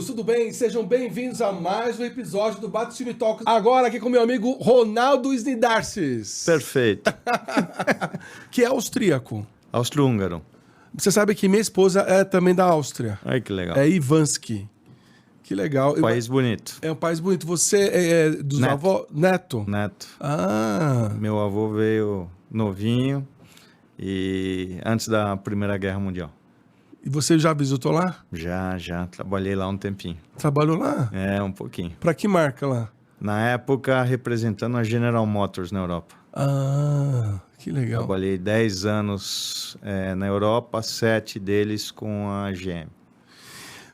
amigos, tudo bem? Sejam bem-vindos a mais um episódio do Baticine Talks. Agora aqui com meu amigo Ronaldo Snidarcis. Perfeito. Que é austríaco. Austro-húngaro. Você sabe que minha esposa é também da Áustria. Ai, que legal. É Ivanski. Que legal. País bonito. É um país bonito. Você é dos Neto. avós? Neto? Neto. Ah. Meu avô veio novinho e antes da Primeira Guerra Mundial. E você já visitou lá? Já. Trabalhei lá um tempinho. Trabalhou lá? É, um pouquinho. Pra que marca lá? Na época, representando a General Motors na Europa. Ah, que legal. Trabalhei 10 anos na Europa, 7 deles com a GM.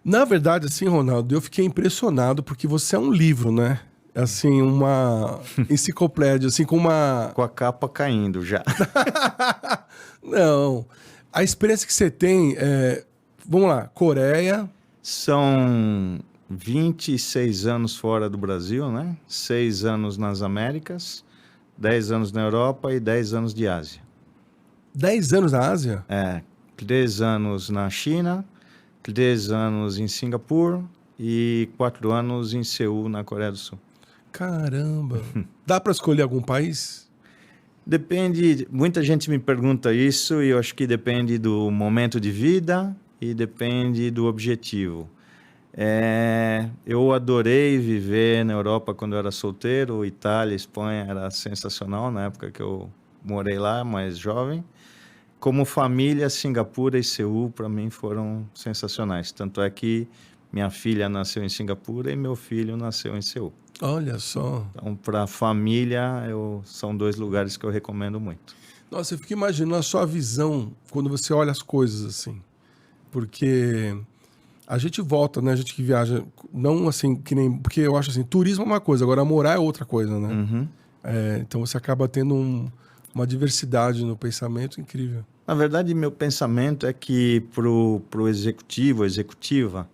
Na verdade, assim, Ronaldo, eu fiquei impressionado porque você é um livro, né? Assim, uma enciclopédia, assim, com uma... Com a capa caindo já. Não. A experiência que você tem vamos lá, Coreia... São 26 anos fora do Brasil, né? 6 anos nas Américas, 10 anos na Europa e 10 anos de Ásia. 10 anos na Ásia? 3 anos na China, 3 anos em Singapura e 4 anos em Seul, na Coreia do Sul. Caramba. Dá para escolher algum país? Depende, muita gente me pergunta isso e eu acho que depende do momento de vida e depende do objetivo. Eu adorei viver na Europa quando eu era solteiro, Itália, Espanha, era sensacional na época que eu morei lá, mais jovem. Como família, Singapura e Seul, para mim, foram sensacionais. Tanto é que minha filha nasceu em Singapura e meu filho nasceu em Seul. Olha só. Então, para a família, são 2 lugares que eu recomendo muito. Nossa, eu fico imaginando a sua visão quando você olha as coisas assim. Porque a gente volta, né? A gente que viaja, não assim, que nem... Porque eu acho assim, turismo é uma coisa, agora morar é outra coisa, né? Uhum. Então você acaba tendo uma diversidade no pensamento incrível. Na verdade, meu pensamento é que pro executivo, executiva,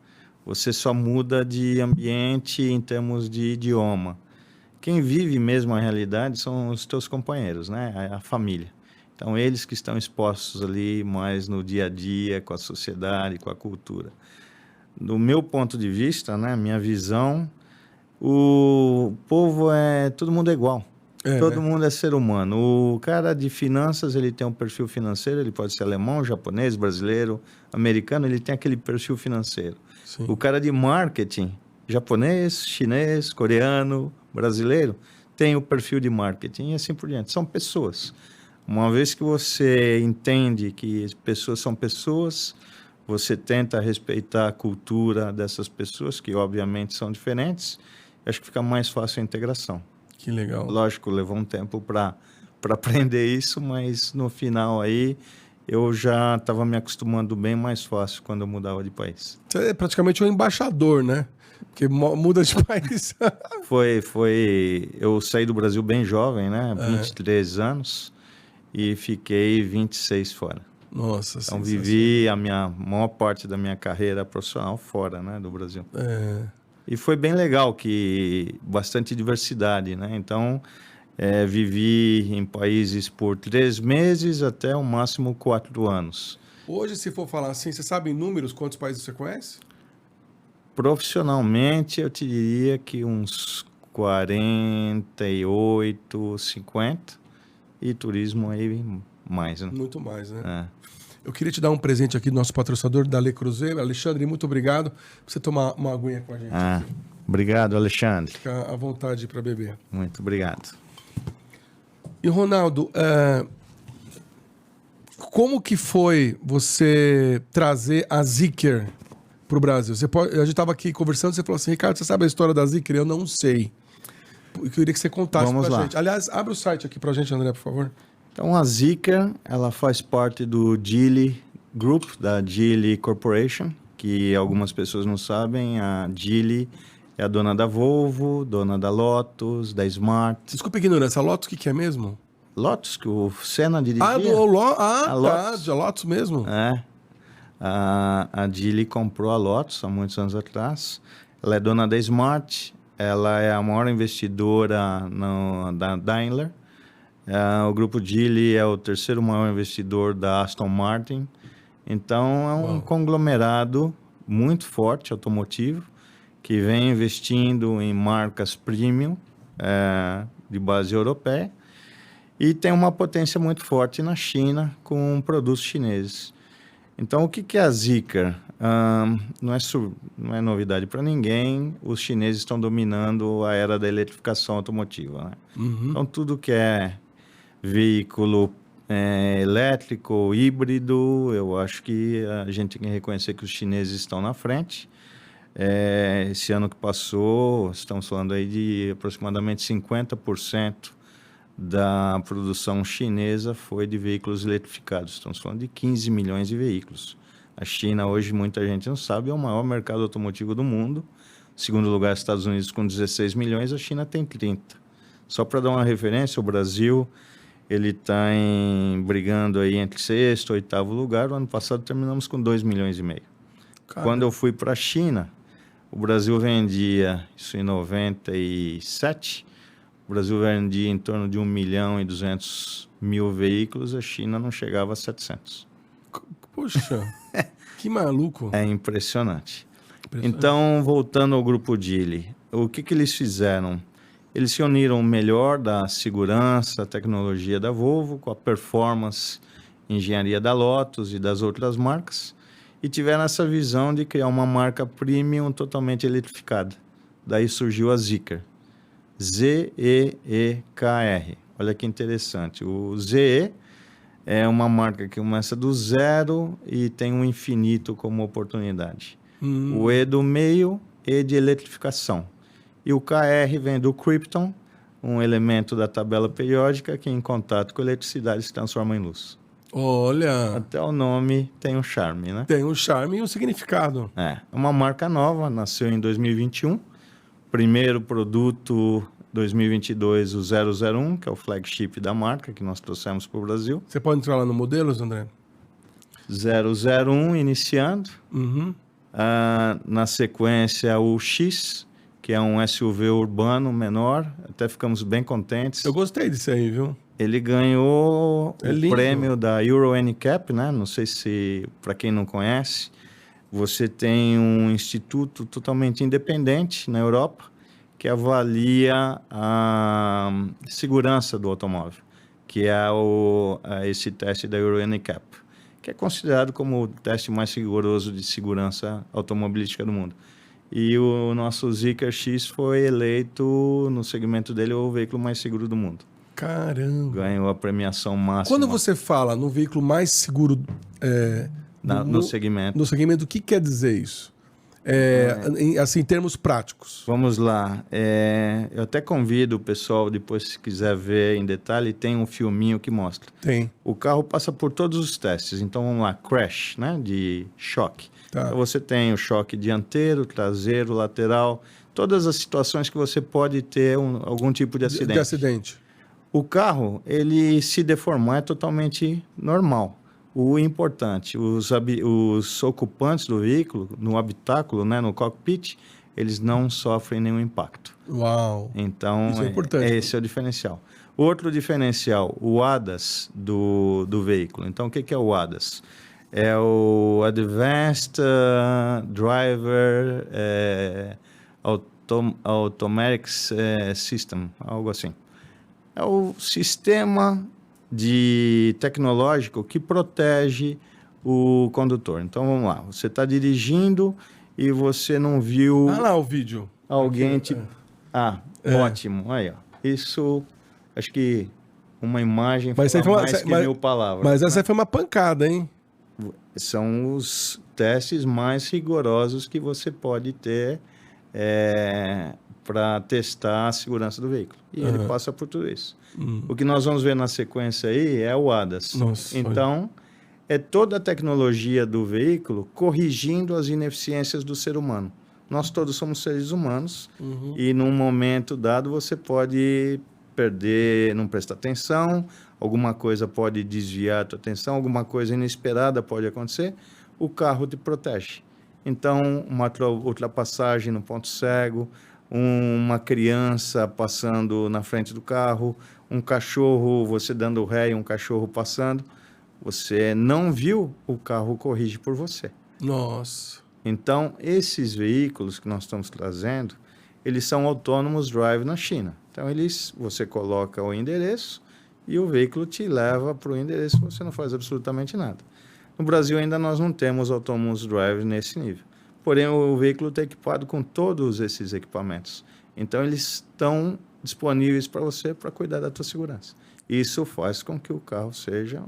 você só muda de ambiente em termos de idioma. Quem vive mesmo a realidade são os teus companheiros, né? A família. Então, eles que estão expostos ali mais no dia a dia, com a sociedade, com a cultura. Do meu ponto de vista, né? Minha visão, o povo todo mundo é igual. Todo mundo é ser humano. O cara de finanças, ele tem um perfil financeiro, ele pode ser alemão, japonês, brasileiro, americano, ele tem aquele perfil financeiro. Sim. O cara de marketing, japonês, chinês, coreano, brasileiro, tem o perfil de marketing e assim por diante. São pessoas. Uma vez que você entende que pessoas são pessoas, você tenta respeitar a cultura dessas pessoas, que obviamente são diferentes, acho que fica mais fácil a integração. Que legal. Lógico, levou um tempo para aprender isso, mas no final aí eu já estava me acostumando bem mais fácil quando eu mudava de país. Você é praticamente um embaixador, né? Porque muda de país. Eu saí do Brasil bem jovem, né? 23 anos e fiquei 26 fora. Nossa, então vivi a maior parte da minha carreira profissional fora, né, do Brasil. E foi bem legal, que bastante diversidade, né? Então, vivi em países por 3 meses até o máximo 4 anos. Hoje, se for falar assim, você sabe em números quantos países você conhece? Profissionalmente, eu te diria que uns 48, 50. E turismo aí mais, né? Muito mais, né? Eu queria te dar um presente aqui do nosso patrocinador, da Le Cruzeiro. Alexandre, muito obrigado por você tomar uma aguinha com a gente. Obrigado, Alexandre. Fica à vontade para beber. Muito obrigado. E, Ronaldo, como que foi você trazer a Zeekr para o Brasil? A gente estava aqui conversando, você falou assim, Ricardo, você sabe a história da Zeekr? Eu não sei. Eu queria que você contasse para a gente. Aliás, abre o site aqui para a gente, André, por favor. Então, a Zeekr, ela faz parte do Geely Group, da Geely Corporation, que algumas pessoas não sabem. A Geely é a dona da Volvo, dona da Lotus, da Smart. Desculpa a ignorância, a Lotus o que é mesmo? Lotus, que o Senna dirigia. A Lotus. De Lotus mesmo? A Geely comprou a Lotus há muitos anos atrás. Ela é dona da Smart, ela é a maior investidora da Daimler. O grupo Geely é o 3º maior investidor da Aston Martin. Então, é um conglomerado muito forte, automotivo. que vem investindo em marcas premium de base europeia e tem uma potência muito forte na China com produtos chineses. Então, o que é a Zeekr? Não é novidade para ninguém, os chineses estão dominando a era da eletrificação automotiva, né? Então, tudo que é veículo elétrico, híbrido, eu acho que a gente tem que reconhecer que os chineses estão na frente. Esse ano que passou, estamos falando aí de aproximadamente 50% da produção chinesa foi de veículos eletrificados. Estamos falando de 15 milhões de veículos. A China, hoje, muita gente não sabe, é o maior mercado automotivo do mundo. Segundo lugar, Estados Unidos com 16 milhões, a China tem 30. Só para dar uma referência, o Brasil ele está brigando aí entre sexto e oitavo lugar. O ano passado terminamos com 2 milhões e meio. Caramba. Quando eu fui para a China, o Brasil vendia, isso em 97, o Brasil vendia em torno de 1.200.000 veículos, a China não chegava a 700. Poxa, que maluco. É impressionante. Então, voltando ao grupo Geely, o que eles fizeram? Eles se uniram o melhor da segurança, tecnologia da Volvo, com a performance, engenharia da Lotus e das outras marcas, e tiveram essa visão de criar uma marca premium totalmente eletrificada. Daí surgiu a Zeekr. Z-E-E-K-R. Olha que interessante. O ZE é uma marca que começa do zero e tem um infinito como oportunidade. O E do meio, E de eletrificação. E o KR vem do Krypton, um elemento da tabela periódica que em contato com a eletricidade se transforma em luz. Olha! Até o nome tem um charme, né? Tem um charme e um significado. É uma marca nova, nasceu em 2021. Primeiro produto 2022, o 001, que é o flagship da marca que nós trouxemos para o Brasil. Você pode entrar lá no modelos, André? 001 iniciando. Na sequência, o X, que é um SUV urbano menor. Até ficamos bem contentes. Eu gostei disso aí, viu? Ele ganhou o prêmio da Euro NCAP, né? Não sei se, para quem não conhece, você tem um instituto totalmente independente na Europa que avalia a segurança do automóvel, que é esse teste da Euro NCAP, que é considerado como o teste mais rigoroso de segurança automobilística do mundo. E o nosso Zeekr X foi eleito, no segmento dele, o veículo mais seguro do mundo. Caramba! Ganhou a premiação máxima. Quando você fala no veículo mais seguro no segmento. No segmento, o que quer dizer isso? Assim, em termos práticos. Vamos lá. Eu até convido o pessoal, depois, se quiser ver em detalhe, tem um filminho que mostra. Tem. O carro passa por todos os testes. Então, vamos lá. Crash, né? De choque. Tá. Então, você tem o choque dianteiro, traseiro, lateral. Todas as situações que você pode ter algum tipo de acidente. O carro, ele se deformar é totalmente normal. O importante, os ocupantes do veículo, no habitáculo, né, no cockpit, eles não sofrem nenhum impacto. Uau! Então, isso é importante. Esse é o diferencial. Outro diferencial, o ADAS do veículo. Então, o que é o ADAS? É o Advanced Driver Automatic System, algo assim. É o sistema tecnológico que protege o condutor. Então, vamos lá. Você está dirigindo e você não viu... Ah lá o vídeo. Alguém te... Ótimo. Aí, ó. Isso, acho que uma imagem fala mais que 1000 palavras. Mas essa foi uma pancada, hein? São os testes mais rigorosos que você pode ter para testar a segurança do veículo. E ele passa por tudo isso. O que nós vamos ver na sequência aí é o ADAS. Nossa, então, é toda a tecnologia do veículo corrigindo as ineficiências do ser humano. Nós todos somos seres humanos e num momento dado você pode perder, não prestar atenção, alguma coisa pode desviar a tua atenção, alguma coisa inesperada pode acontecer, o carro te protege. Então, uma ultrapassagem no ponto cego, uma criança passando na frente do carro, um cachorro, você dando ré e um cachorro passando, você não viu, o carro corrige por você. Nossa. Então, esses veículos que nós estamos trazendo, eles são autônomos drive na China. Então, você coloca o endereço e o veículo te leva para o endereço, você não faz absolutamente nada. No Brasil, ainda nós não temos autônomos drive nesse nível. Porém, o veículo está equipado com todos esses equipamentos. Então, eles estão disponíveis para você para cuidar da tua segurança. Isso faz com que o carro seja,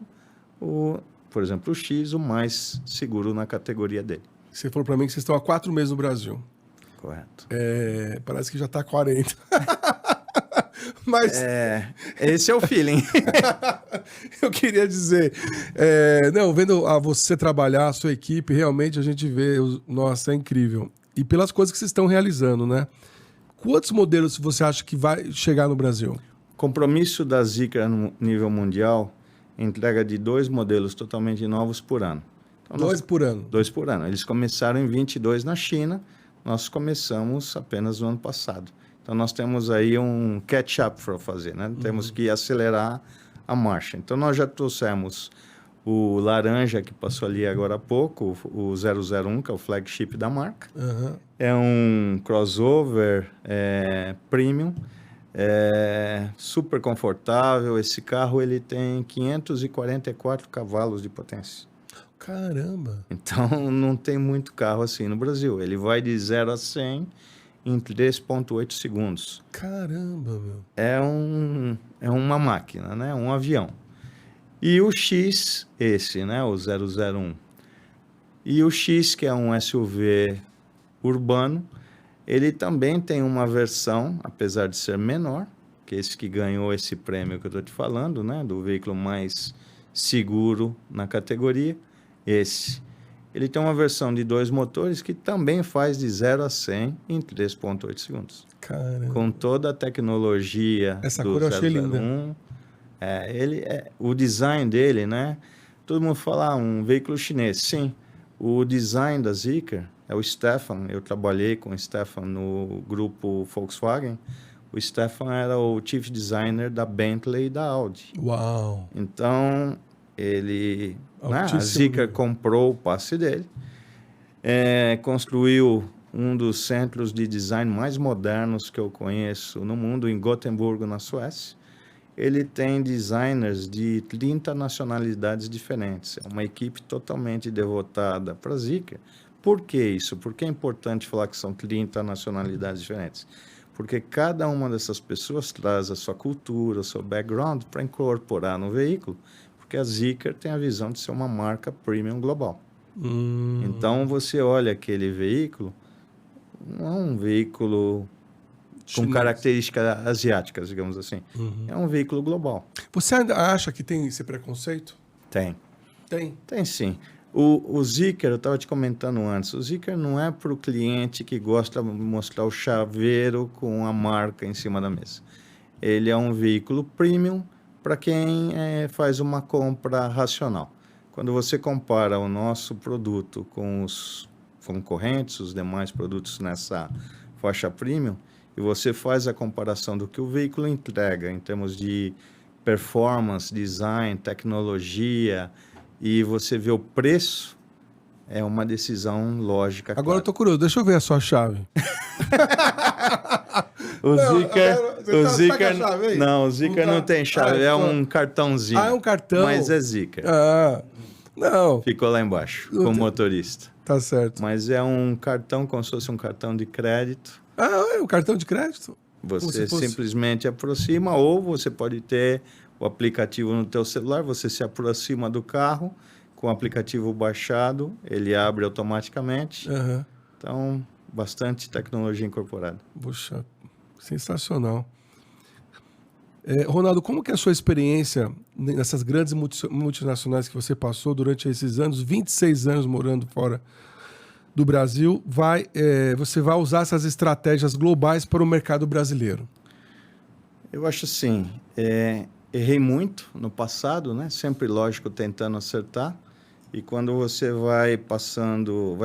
por exemplo, o X, o mais seguro na categoria dele. Você falou para mim que vocês estão há 4 meses no Brasil. Correto. Parece que já está 40. Mas... esse é o feeling. Eu queria dizer, vendo você trabalhar, a sua equipe, realmente a gente vê, nossa, é incrível. E pelas coisas que vocês estão realizando, né? Quantos modelos você acha que vai chegar no Brasil? Compromisso da Zeekr no nível mundial, entrega de 2 modelos totalmente novos por ano. Então, 2 por ano? 2 por ano. Eles começaram em 22 na China, nós começamos apenas no ano passado. Então, nós temos aí um catch-up para fazer, né? Temos que acelerar a marcha. Então, nós já trouxemos o laranja, que passou ali agora há pouco, o 001, que é o flagship da marca. É um crossover premium, super confortável. Esse carro ele tem 544 cavalos de potência. Caramba! Então, não tem muito carro assim no Brasil. Ele vai de 0 a 100 em 3,8 segundos. Caramba, meu! É uma máquina, né? Um avião. E o X, né? O 001. E o X, que é um SUV urbano, ele também tem uma versão, apesar de ser menor, que esse que ganhou esse prêmio que eu estou te falando, né? Do veículo mais seguro na categoria. Ele tem uma versão de 2 motores que também faz de 0 a 100 em 3,8 segundos. Caramba. Com toda a tecnologia essa cor eu achei linda. O design dele, né? Todo mundo fala um veículo chinês. Sim, o design da Zeekr é o Stefan. Eu trabalhei com o Stefan no grupo Volkswagen. O Stefan era o chief designer da Bentley e da Audi. Uau! Então, a Zeekr comprou o passe dele, construiu um dos centros de design mais modernos que eu conheço no mundo, em Gotemburgo, na Suécia. Ele tem designers de 30 nacionalidades diferentes. É uma equipe totalmente devotada para a Zeekr. Por que isso? Por que é importante falar que são 30 nacionalidades diferentes? Porque cada uma dessas pessoas traz a sua cultura, o seu background para incorporar no veículo, porque a Zeekr tem a visão de ser uma marca premium global. Então, você olha aquele veículo, não é um veículo com características asiáticas, digamos assim. É um veículo global. Você ainda acha que tem esse preconceito? Tem. Tem? Tem sim. O Zeekr, eu estava te comentando antes, o Zeekr não é para o cliente que gosta de mostrar o chaveiro com a marca em cima da mesa. Ele é um veículo premium para quem faz uma compra racional. Quando você compara o nosso produto com os concorrentes, os demais produtos nessa faixa premium, e você faz a comparação do que o veículo entrega em termos de performance, design, tecnologia, e você vê o preço, é uma decisão lógica. Agora clara. eu tô curioso, deixa eu ver a sua chave. O Zeekr não tem chave, é um cartãozinho. É um cartão? Mas é Zeekr. Não. Ficou lá embaixo, com o motorista. Tá certo. Mas é um cartão, como se fosse um cartão de crédito. É um cartão de crédito? Você simplesmente aproxima, ou você pode ter o aplicativo no teu celular, você se aproxima do carro, com o aplicativo baixado, ele abre automaticamente. Então, bastante tecnologia incorporada. Puxa, sensacional. Ronaldo, como que é a sua experiência nessas grandes multinacionais que você passou durante esses anos, 26 anos morando fora do Brasil, você vai usar essas estratégias globais para o mercado brasileiro? Eu acho assim, errei muito no passado, né? Sempre, lógico, tentando acertar. E quando você vai passando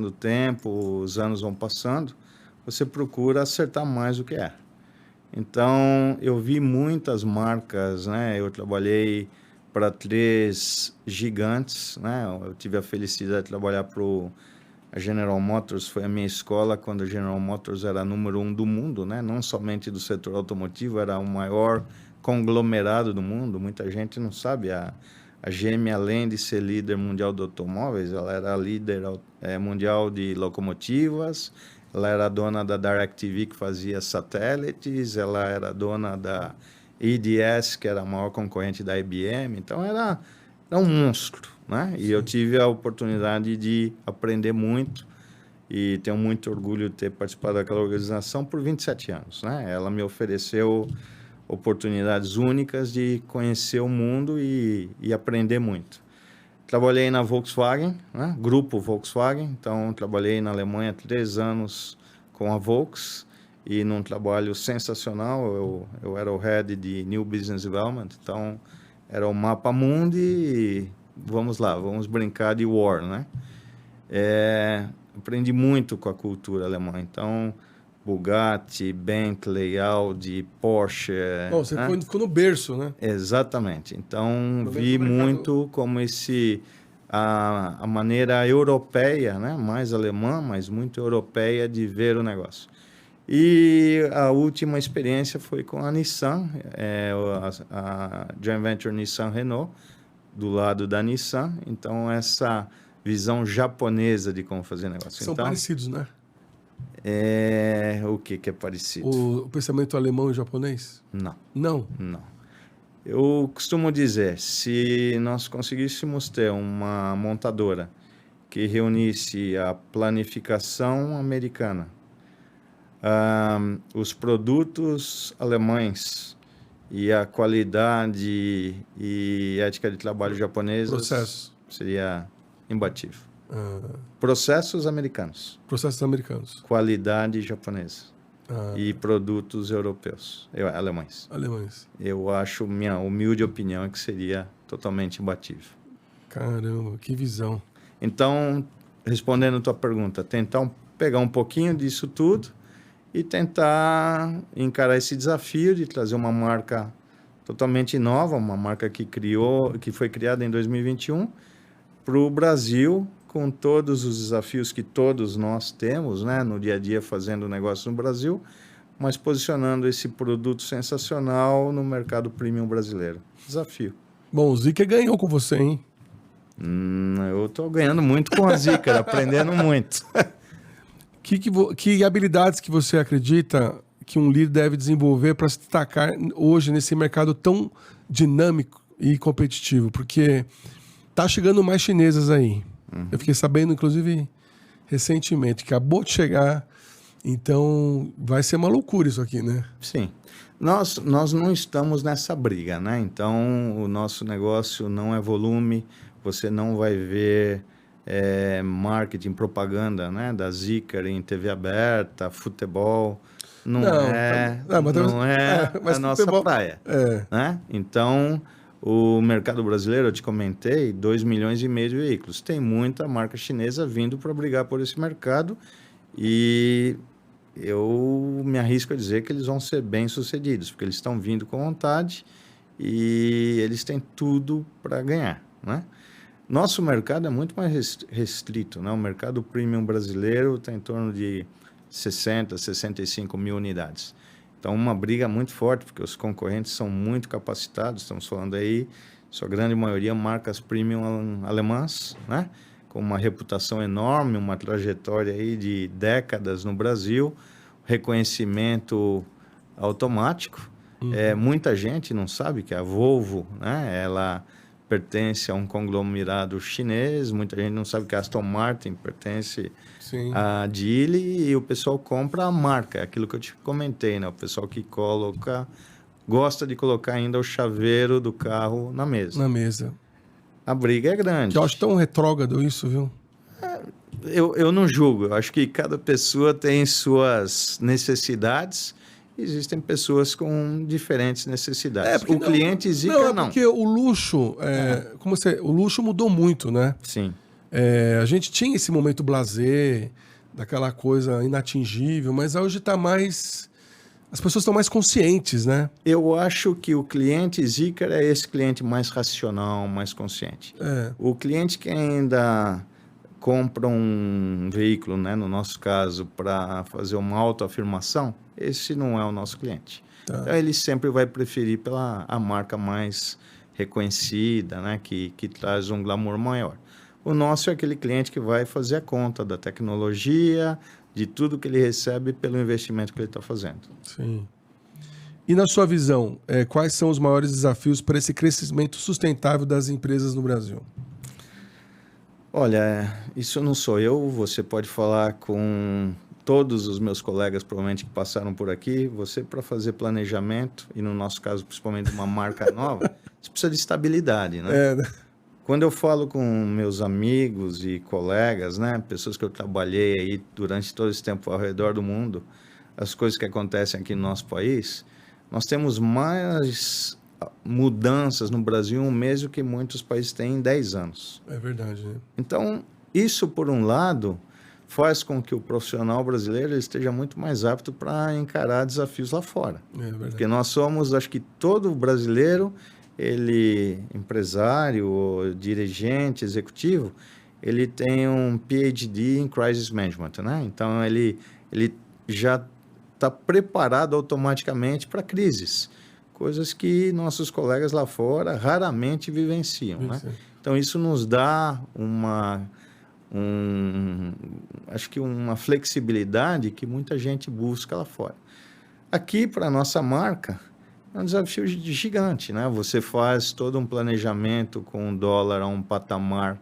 o tempo, os anos vão passando, você procura acertar mais do que é. Então, eu vi muitas marcas, né? Eu trabalhei para 3 gigantes, né? Eu tive a felicidade de trabalhar para o A General Motors foi a minha escola quando a General Motors era número 1 do mundo, né? Não somente do setor automotivo, era o maior conglomerado do mundo. Muita gente não sabe. A GM, além de ser líder mundial de automóveis, ela era líder mundial de locomotivas, ela era dona da DirecTV, que fazia satélites, ela era dona da EDS, que era a maior concorrente da IBM. Então, era um monstro, né? E eu tive a oportunidade de aprender muito e tenho muito orgulho de ter participado daquela organização por 27 anos, né? Ela me ofereceu oportunidades únicas de conhecer o mundo e aprender muito. Trabalhei na Volkswagen, né? Grupo Volkswagen, então trabalhei na Alemanha 3 anos com a Volks e num trabalho sensacional. Eu era o head de New Business Development, então era o mapa mundi e vamos lá, vamos brincar de war, né? Aprendi muito com a cultura alemã, então Bugatti, Bentley, Audi, Porsche. Bom, você ficou no berço, né? Exatamente. Então, vi muito como a maneira europeia, né? Mais alemã, mas muito europeia de ver o negócio. E a última experiência foi com a Nissan, a Joint Venture Nissan-Renault, do lado da Nissan. Então, essa visão japonesa de como fazer negócio. São parecidos, né? O que é parecido? O pensamento alemão e japonês? Não. Não? Não. Eu costumo dizer, se nós conseguíssemos ter uma montadora que reunisse a planificação americana, os produtos alemães e a qualidade e ética de trabalho japonesas, seria imbatível. Processos americanos. Processos americanos. Qualidade japonesa. E produtos europeus, alemães. Eu acho, minha humilde opinião, é que seria totalmente imbatível. Caramba, que visão. Então, respondendo a tua pergunta, tentar pegar um pouquinho disso tudo e tentar encarar esse desafio de trazer uma marca totalmente nova, uma marca que foi criada em 2021 para o Brasil, com todos os desafios que todos nós temos, né, no dia a dia fazendo negócio no Brasil, mas posicionando esse produto sensacional no mercado premium brasileiro. Desafio. Bom, o Zeekr ganhou com você, hein? Eu estou ganhando muito com a Zeekr, aprendendo muito. Que habilidades que você acredita que um líder deve desenvolver para se destacar hoje nesse mercado tão dinâmico e competitivo? Porque tá chegando mais chinesas aí. Eu fiquei sabendo, inclusive, recentemente, que acabou de chegar. Então, vai ser uma loucura isso aqui, né? Sim. Nós não estamos nessa briga, né? Então, o nosso negócio não é volume. Você não vai ver marketing, propaganda, né? Da Zeekr em TV aberta, futebol. Não é a nossa praia. Né? Então, o mercado brasileiro, eu te comentei, 2,5 milhões de veículos. Tem muita marca chinesa vindo para brigar por esse mercado e eu me arrisco a dizer que eles vão ser bem-sucedidos, porque eles estão vindo com vontade e eles têm tudo para ganhar, né? Nosso mercado é muito mais restrito, né? O mercado premium brasileiro está em torno de 60, 65 mil unidades. Então, uma briga muito forte, porque os concorrentes são muito capacitados. Estamos falando aí, sua grande maioria, marcas premium alemãs, né? Com uma reputação enorme, uma trajetória aí de décadas no Brasil, reconhecimento automático. Muita gente não sabe que a Volvo, né? Ela pertence a um conglomerado chinês. Muita gente não sabe que a Aston Martin pertence a Geely e o pessoal compra a marca, é aquilo que eu te comentei, né? O pessoal que gosta de colocar ainda o chaveiro do carro na mesa. A briga é grande. Que eu acho tão retrógrado isso, viu? Eu não julgo, eu acho que cada pessoa tem suas necessidades. Existem pessoas com diferentes necessidades. O cliente Zeekr não. Porque o luxo, o luxo mudou muito, né? Sim. A gente tinha esse momento blasé, daquela coisa inatingível, mas hoje está mais... As pessoas estão mais conscientes, né? Eu acho que o cliente Zeekr é esse cliente mais racional, mais consciente. O cliente que ainda compra um veículo, né, no nosso caso, para fazer uma autoafirmação, esse não é o nosso cliente. Tá. Então, ele sempre vai preferir a marca mais reconhecida, né, que traz um glamour maior. O nosso é aquele cliente que vai fazer a conta da tecnologia, de tudo que ele recebe pelo investimento que ele está fazendo. Sim. E na sua visão, quais são os maiores desafios para esse crescimento sustentável das empresas no Brasil? Olha, isso não sou eu, você pode falar com todos os meus colegas, provavelmente, que passaram por aqui. Você, para fazer planejamento, e no nosso caso, principalmente uma marca nova, você precisa de estabilidade, né? Quando eu falo com meus amigos e colegas, né, pessoas que eu trabalhei aí durante todo esse tempo ao redor do mundo, as coisas que acontecem aqui no nosso país, nós temos mais mudanças no Brasil em um mês do que muitos países têm em 10 anos. É verdade, né? Então, isso, por um lado, faz com que o profissional brasileiro ele esteja muito mais apto para encarar desafios lá fora. É verdade. Porque nós somos, acho que todo brasileiro, ele, empresário, dirigente, executivo, ele tem um PhD em Crisis Management, né? Então, ele já está preparado automaticamente para crises, coisas que nossos colegas lá fora raramente vivenciam, né? Então, isso nos dá acho que uma flexibilidade que muita gente busca lá fora. Aqui, para a nossa marca, é um desafio gigante, né? Você faz todo um planejamento com o dólar a um patamar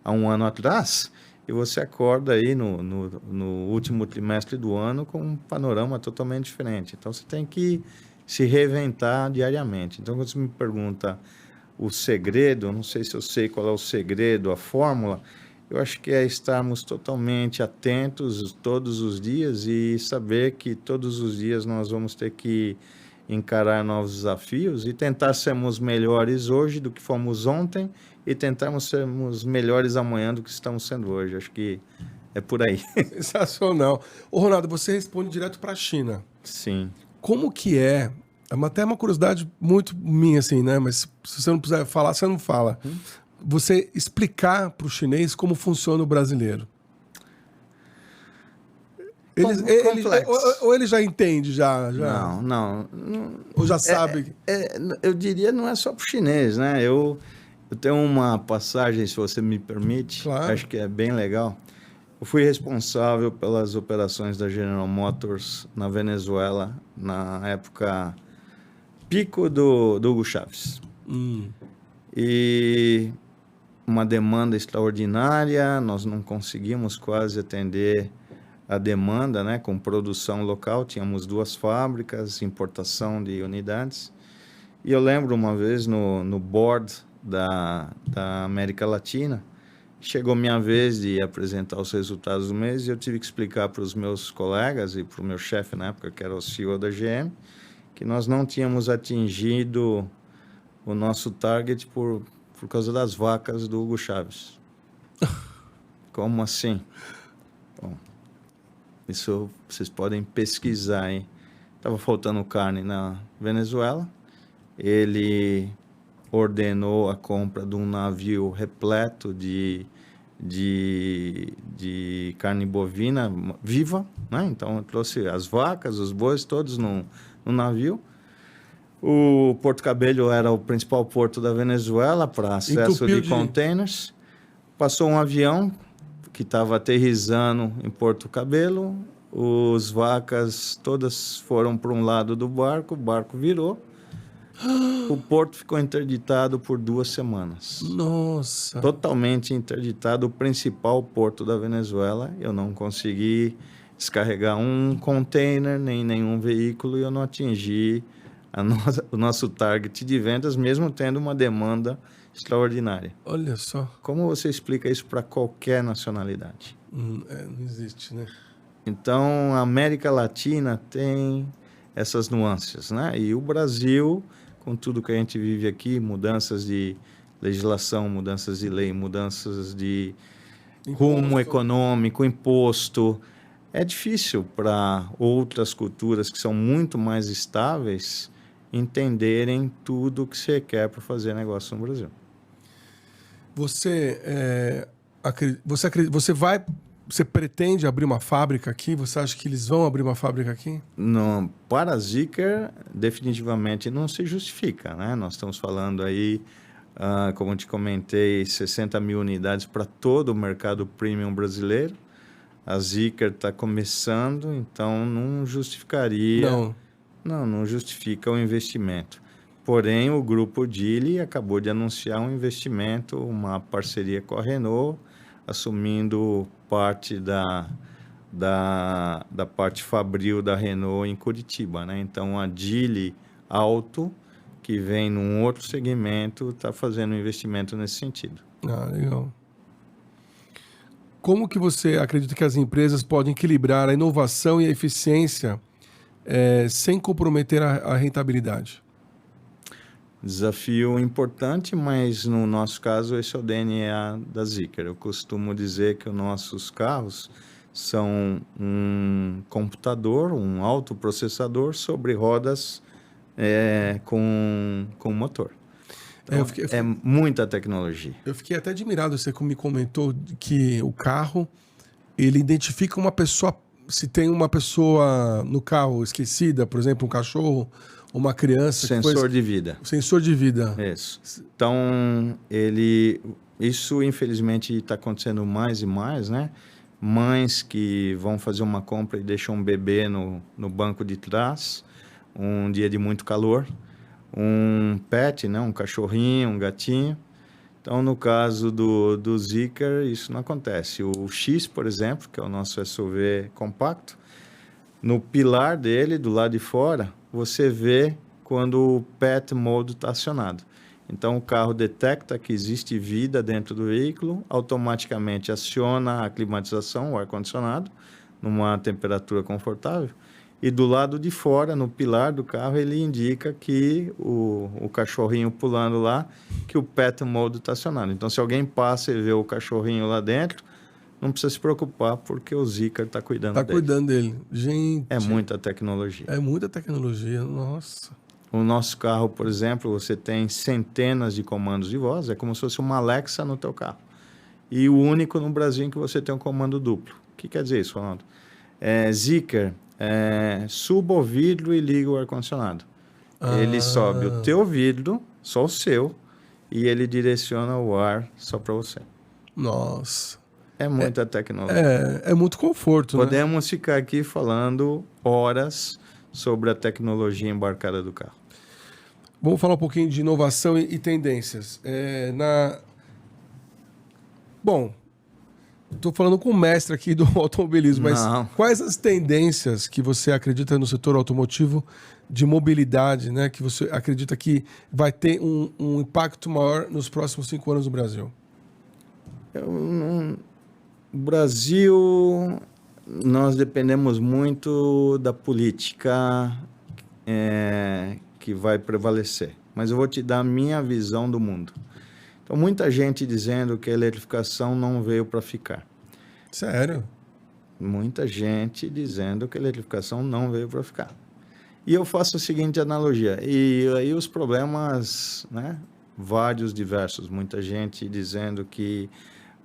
há um ano atrás e você acorda aí no último trimestre do ano com um panorama totalmente diferente. Então, você tem que se reinventar diariamente. Então, quando você me pergunta o segredo, eu não sei se eu sei qual é o segredo, a fórmula, eu acho que é estarmos totalmente atentos todos os dias e saber que todos os dias nós vamos ter que encarar novos desafios e tentar sermos melhores hoje do que fomos ontem e tentarmos sermos melhores amanhã do que estamos sendo hoje. Acho que é por aí. Sensacional. Ô, Ronaldo, você responde direto para a China. Sim. Como que é? Até uma curiosidade muito minha, assim, né? Mas se você não puder falar, você não fala. Você explicar para o chinês como funciona o brasileiro. Ou ele já entende, já? Não. Ou já sabe? Eu diria, não é só para o chinês, né? Eu tenho uma passagem, se você me permite, claro. Acho que é bem legal. Eu fui responsável pelas operações da General Motors na Venezuela, na época pico do Hugo Chávez. E uma demanda extraordinária, nós não conseguimos quase atender a demanda, né, com produção local, tínhamos 2 fábricas, importação de unidades, e eu lembro uma vez no board da América Latina, chegou minha vez de apresentar os resultados do mês e eu tive que explicar para os meus colegas e para o meu chefe na época, que era o CEO da GM, que nós não tínhamos atingido o nosso target por causa das vacas do Hugo Chávez. Como assim? Bom, isso vocês podem pesquisar, hein? Estava faltando carne na Venezuela. Ele ordenou a compra de um navio repleto de carne bovina viva, né? Então, trouxe as vacas, os bois, todos no navio. O Porto Cabello era o principal porto da Venezuela para acesso de containers. Passou um avião que estava aterrissando em Porto Cabello. As vacas todas foram para um lado do barco, o barco virou. O porto ficou interditado por 2 semanas. Nossa! Totalmente interditado, o principal porto da Venezuela. Eu não consegui descarregar um container, nem nenhum veículo, e eu não atingi o nosso target de vendas, mesmo tendo uma demanda extraordinária. Olha só. Como você explica isso para qualquer nacionalidade? Não existe, né? Então, a América Latina tem essas nuances, né? E o Brasil, com tudo que a gente vive aqui, mudanças de legislação, mudanças de lei, mudanças de rumo econômico, imposto, é difícil para outras culturas que são muito mais estáveis entenderem tudo o que você quer para fazer negócio no Brasil. Você Você pretende abrir uma fábrica aqui? Você acha que eles vão abrir uma fábrica aqui? Não, para a Zeekr, definitivamente não se justifica, né? Nós estamos falando aí, como eu te comentei, 60 mil unidades para todo o mercado premium brasileiro. A Zeekr está começando, então não justificaria. Não justifica o investimento. Porém, o grupo Geely acabou de anunciar um investimento, uma parceria com a Renault, assumindo parte da parte fabril da Renault em Curitiba, né? Então, a Geely Auto, que vem num outro segmento, está fazendo um investimento nesse sentido. Legal. Como que você acredita que as empresas podem equilibrar a inovação e a eficiência sem comprometer a rentabilidade? Desafio importante, mas no nosso caso esse é o DNA da Zeekr. Eu costumo dizer que os nossos carros são um computador, um autoprocessador sobre rodas com motor. Então, é muita tecnologia. Eu fiquei até admirado, você me comentou que o carro, ele identifica uma pessoa, se tem uma pessoa no carro esquecida, por exemplo, um cachorro, uma criança... Sensor de vida. Sensor de vida. Isso. Então, isso infelizmente está acontecendo mais e mais, né? Mães que vão fazer uma compra e deixam um bebê no banco de trás, um dia de muito calor, um pet, né? Um cachorrinho, um gatinho. Então, no caso do Zeekr, isso não acontece. O X, por exemplo, que é o nosso SUV compacto, no pilar dele, do lado de fora, você vê quando o Pet Mode está acionado. Então, o carro detecta que existe vida dentro do veículo, automaticamente aciona a climatização, o ar-condicionado, numa temperatura confortável. E do lado de fora, no pilar do carro, ele indica que o cachorrinho pulando lá, que o Pet Mode está acionado. Então, se alguém passa e vê o cachorrinho lá dentro, não precisa se preocupar, porque o Zeekr está cuidando dele. Está cuidando dele. Gente... É muita tecnologia. É muita tecnologia, nossa. O nosso carro, por exemplo, você tem centenas de comandos de voz, é como se fosse uma Alexa no teu carro. E o único no Brasil em que você tem um comando duplo. O que quer dizer isso, Ronaldo? Zeekr, suba o vidro e liga o ar-condicionado. Ele sobe o teu vidro, só o seu, e ele direciona o ar só para você. Nossa. É muita tecnologia. É muito conforto, Podemos ficar aqui falando horas sobre a tecnologia embarcada do carro. Vamos falar um pouquinho de inovação e tendências. Bom, estou falando com o mestre aqui do automobilismo, mas quais as tendências que você acredita no setor automotivo de mobilidade, né, que você acredita que vai ter um impacto maior nos próximos 5 anos no Brasil? O Brasil, nós dependemos muito da política que vai prevalecer. Mas eu vou te dar a minha visão do mundo. Então, muita gente dizendo que a eletrificação não veio para ficar. Sério? Muita gente dizendo que a eletrificação não veio para ficar. E eu faço a seguinte analogia. E aí os problemas, né? Vários, diversos. Muita gente dizendo que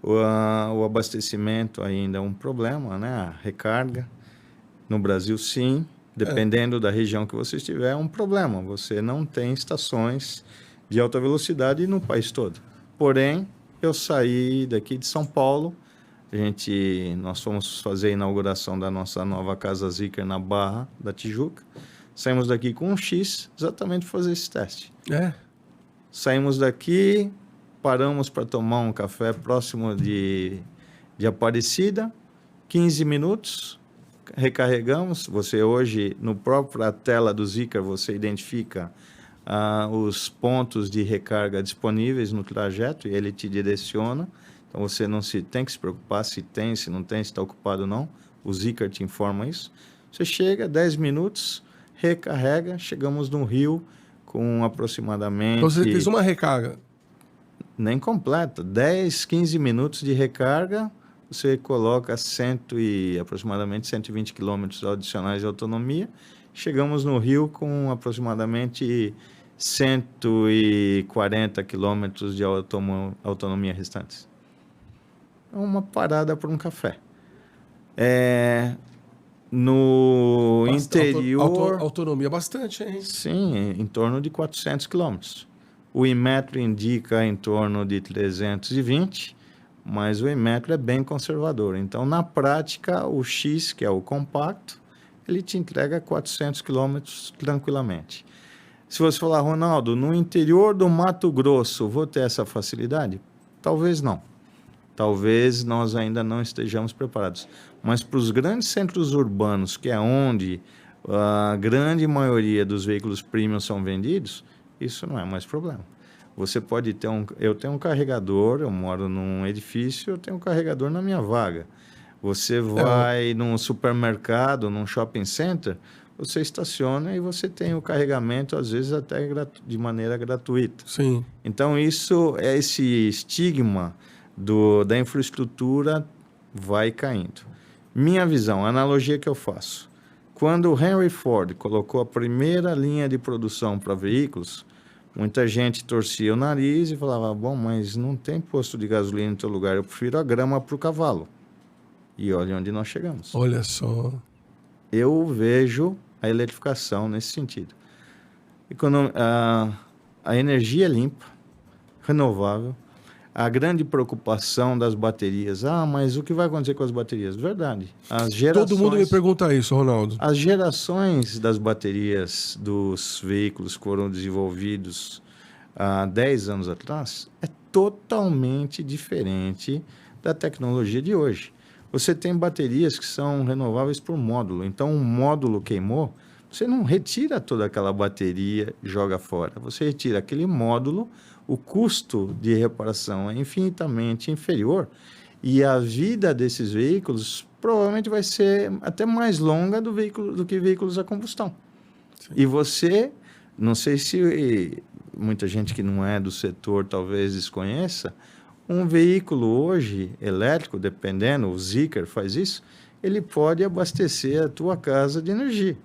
o abastecimento ainda é um problema, né? A recarga. No Brasil, sim. Dependendo da região que você estiver, é um problema. Você não tem estações de alta velocidade no país todo. Porém, eu saí daqui de São Paulo. Nós fomos fazer a inauguração da nossa nova Casa Zeekr na Barra da Tijuca. Saímos daqui com um X exatamente para fazer esse teste. Saímos daqui, paramos para tomar um café próximo de Aparecida, 15 minutos, recarregamos. Você hoje, no própria tela do Zeekr, você identifica os pontos de recarga disponíveis no trajeto e ele te direciona. Então, você não tem que se preocupar se tem, se não tem, se está ocupado ou não. O Zeekr te informa isso. Você chega, 10 minutos, recarrega, chegamos no Rio com aproximadamente... Então, você fez uma recarga? Nem completa. 10, 15 minutos de recarga, você coloca aproximadamente 120 quilômetros adicionais de autonomia. Chegamos no Rio com aproximadamente 140 quilômetros de autonomia restantes. é uma parada para um café. No interior... Autonomia bastante, hein? Sim, em torno de 400 quilômetros. O Inmetro indica em torno de 320, mas o Inmetro é bem conservador. Então, na prática, o X, que é o compacto, ele te entrega 400 quilômetros tranquilamente. Se você falar, Ronaldo, no interior do Mato Grosso, vou ter essa facilidade? Talvez não. Talvez nós ainda não estejamos preparados. Mas para os grandes centros urbanos, que é onde a grande maioria dos veículos premium são vendidos, isso não é mais problema. Você pode ter eu tenho um carregador, eu moro num edifício, eu tenho um carregador na minha vaga. Você vai num supermercado, num shopping center, você estaciona e você tem o carregamento, às vezes até de maneira gratuita. Sim. Então, esse estigma da infraestrutura vai caindo. Minha visão, a analogia que eu faço. Quando o Henry Ford colocou a primeira linha de produção para veículos, muita gente torcia o nariz e falava, bom, mas não tem posto de gasolina em teu lugar, eu prefiro a grama para o cavalo. E olha onde nós chegamos. Olha só. Eu vejo a eletrificação nesse sentido. A energia limpa, renovável, a grande preocupação das baterias. Mas o que vai acontecer com as baterias? Verdade. Todo mundo me pergunta isso, Ronaldo. As gerações das baterias dos veículos que foram desenvolvidos há 10 anos atrás é totalmente diferente da tecnologia de hoje. Você tem baterias que são renováveis por módulo. Então, um módulo queimou, você não retira toda aquela bateria e joga fora. Você retira aquele módulo, o custo de reparação é infinitamente inferior e a vida desses veículos provavelmente vai ser até mais longa do que veículos a combustão. Sim. E você, não sei se muita gente que não é do setor talvez desconheça, um veículo hoje elétrico, dependendo, o Zeekr faz isso, ele pode abastecer a tua casa de energia.